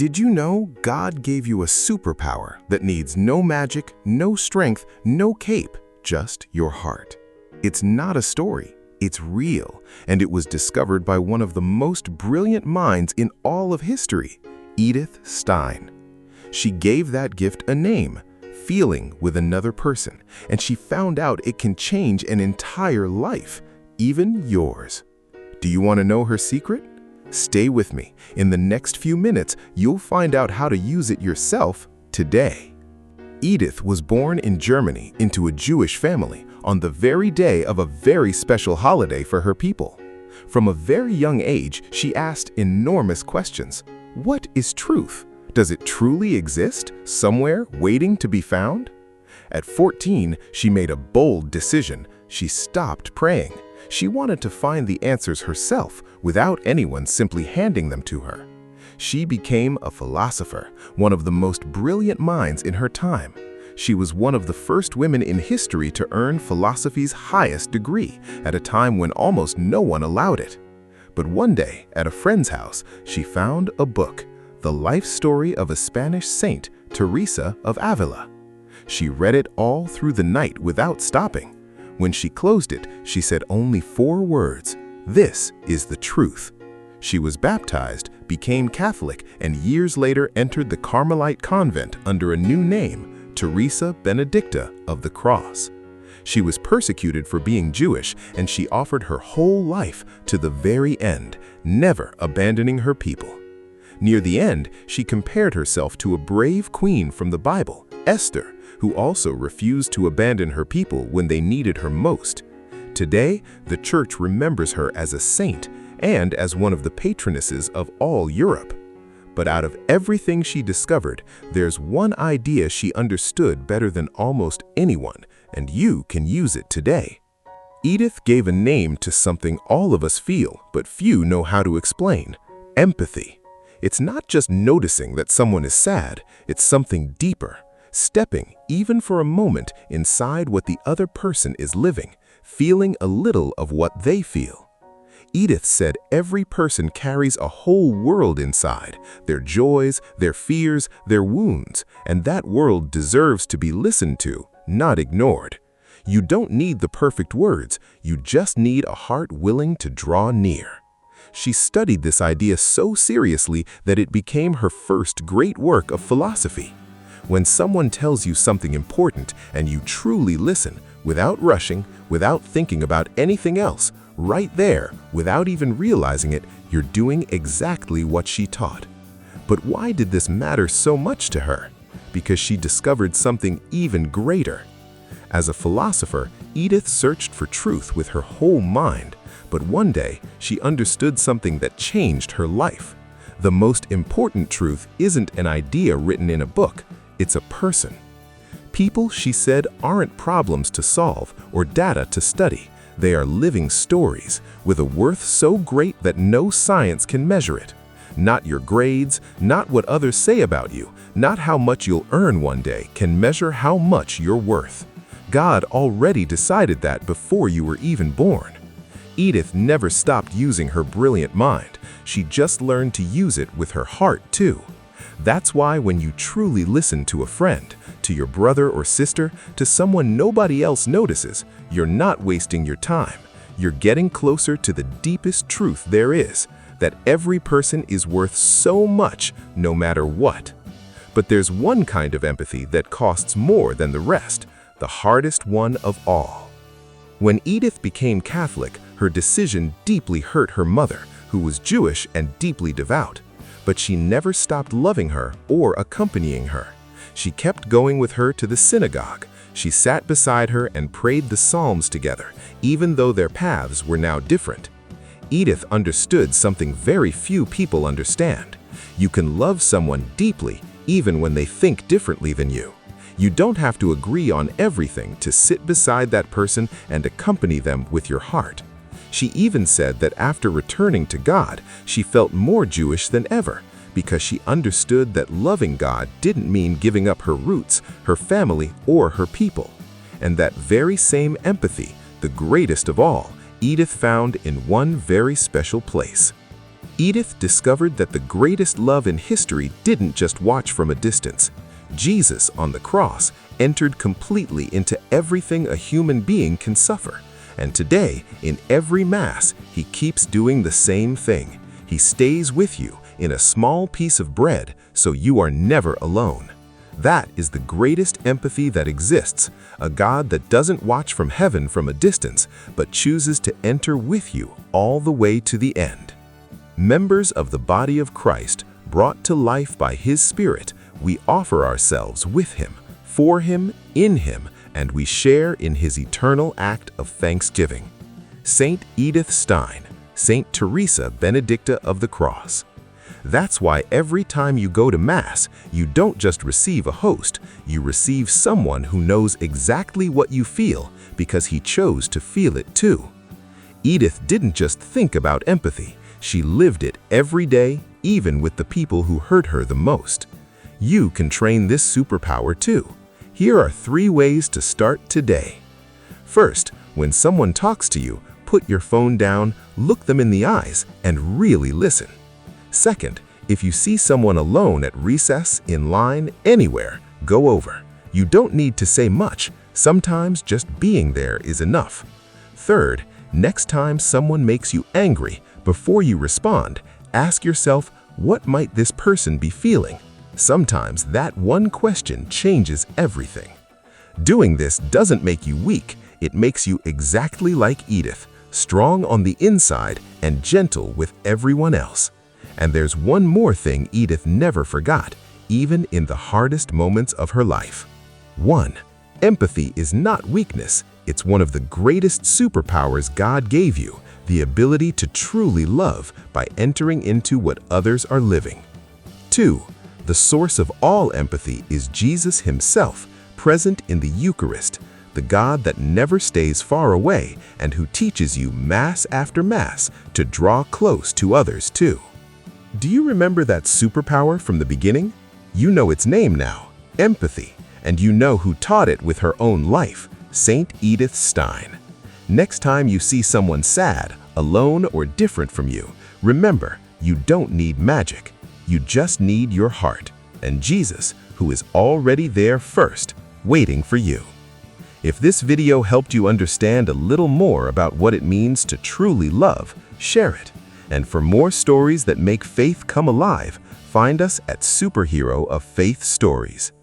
Did you know God gave you a superpower that needs no magic, no strength, no cape, just your heart? It's not a story, it's real, and it was discovered by one of the most brilliant minds in all of history, Edith Stein. She gave that gift a name, feeling with another person, and she found out it can change an entire life, even yours. Do you want to know her secret? Stay with me. In the next few minutes, you'll find out how to use it yourself today. Edith was born in Germany into a Jewish family on the very day of a very special holiday for her people. From a very young age, she asked enormous questions. What is truth? Does it truly exist, somewhere waiting to be found? At 14, she made a bold decision. She stopped praying. She wanted to find the answers herself without anyone simply handing them to her. She became a philosopher, one of the most brilliant minds in her time. She was one of the first women in history to earn philosophy's highest degree at a time when almost no one allowed it. But one day, at a friend's house, she found a book, The Life Story of a Spanish Saint, Teresa of Avila. She read it all through the night without stopping. When she closed it, she said only 4 words, "This is the truth." She was baptized, became Catholic, and years later entered the Carmelite convent under a new name, Teresa Benedicta of the Cross. She was persecuted for being Jewish, and she offered her whole life to the very end, never abandoning her people. Near the end, she compared herself to a brave queen from the Bible, Esther, who also refused to abandon her people when they needed her most. Today, the Church remembers her as a saint and as one of the patronesses of all Europe. But out of everything she discovered, there's one idea she understood better than almost anyone, and you can use it today. Edith gave a name to something all of us feel, but few know how to explain: empathy. It's not just noticing that someone is sad, it's something deeper. Stepping, even for a moment, inside what the other person is living, feeling a little of what they feel. Edith said every person carries a whole world inside, their joys, their fears, their wounds, and that world deserves to be listened to, not ignored. You don't need the perfect words, you just need a heart willing to draw near. She studied this idea so seriously that it became her first great work of philosophy. When someone tells you something important and you truly listen, without rushing, without thinking about anything else, right there, without even realizing it, you're doing exactly what she taught. But why did this matter so much to her? Because she discovered something even greater. As a philosopher, Edith searched for truth with her whole mind, but one day she understood something that changed her life. The most important truth isn't an idea written in a book. It's a person. People, she said, aren't problems to solve or data to study. They are living stories with a worth so great that no science can measure it. Not your grades, not what others say about you, not how much you'll earn one day can measure how much you're worth. God already decided that before you were even born. Edith never stopped using her brilliant mind. She just learned to use it with her heart too. That's why when you truly listen to a friend, to your brother or sister, to someone nobody else notices, you're not wasting your time. You're getting closer to the deepest truth there is, that every person is worth so much, no matter what. But there's one kind of empathy that costs more than the rest, the hardest one of all. When Edith became Catholic, her decision deeply hurt her mother, who was Jewish and deeply devout. But she never stopped loving her or accompanying her. She kept going with her to the synagogue. She sat beside her and prayed the Psalms together, even though their paths were now different. Edith understood something very few people understand. You can love someone deeply, even when they think differently than you. You don't have to agree on everything to sit beside that person and accompany them with your heart. She even said that after returning to God, she felt more Jewish than ever, because she understood that loving God didn't mean giving up her roots, her family, or her people. And that very same empathy, the greatest of all, Edith found in one very special place: Edith discovered that the greatest love in history didn't just watch from a distance. Jesus, on the cross, entered completely into everything a human being can suffer. And today, in every Mass, he keeps doing the same thing. He stays with you in a small piece of bread, so you are never alone. That is the greatest empathy that exists, a God that doesn't watch from heaven from a distance, but chooses to enter with you all the way to the end. Members of the body of Christ, brought to life by His Spirit, we offer ourselves with Him, for Him, in Him, and we share in His eternal act of thanksgiving. Saint Edith Stein, Saint Teresa Benedicta of the Cross. That's why every time you go to Mass, you don't just receive a host, you receive someone who knows exactly what you feel because he chose to feel it too. Edith didn't just think about empathy, she lived it every day, even with the people who hurt her the most. You can train this superpower too. Here are 3 ways to start today. First, when someone talks to you, put your phone down, look them in the eyes, and really listen. Second, if you see someone alone at recess, in line, anywhere, go over. You don't need to say much. Sometimes just being there is enough. Third, next time someone makes you angry, before you respond, ask yourself, what might this person be feeling? Sometimes that one question changes everything. Doing this doesn't make you weak. It makes you exactly like Edith, strong on the inside and gentle with everyone else. And there's one more thing Edith never forgot, even in the hardest moments of her life. 1. Empathy is not weakness. It's one of the greatest superpowers God gave you, the ability to truly love by entering into what others are living. 2. The source of all empathy is Jesus Himself, present in the Eucharist, the God that never stays far away and who teaches you Mass after Mass to draw close to others too. Do you remember that superpower from the beginning? You know its name now, empathy, and you know who taught it with her own life, Saint Edith Stein. Next time you see someone sad, alone, or different from you, remember, you don't need magic. You just need your heart, and Jesus, who is already there first, waiting for you. If this video helped you understand a little more about what it means to truly love, share it. And for more stories that make faith come alive, find us at Superhero of Faith Stories.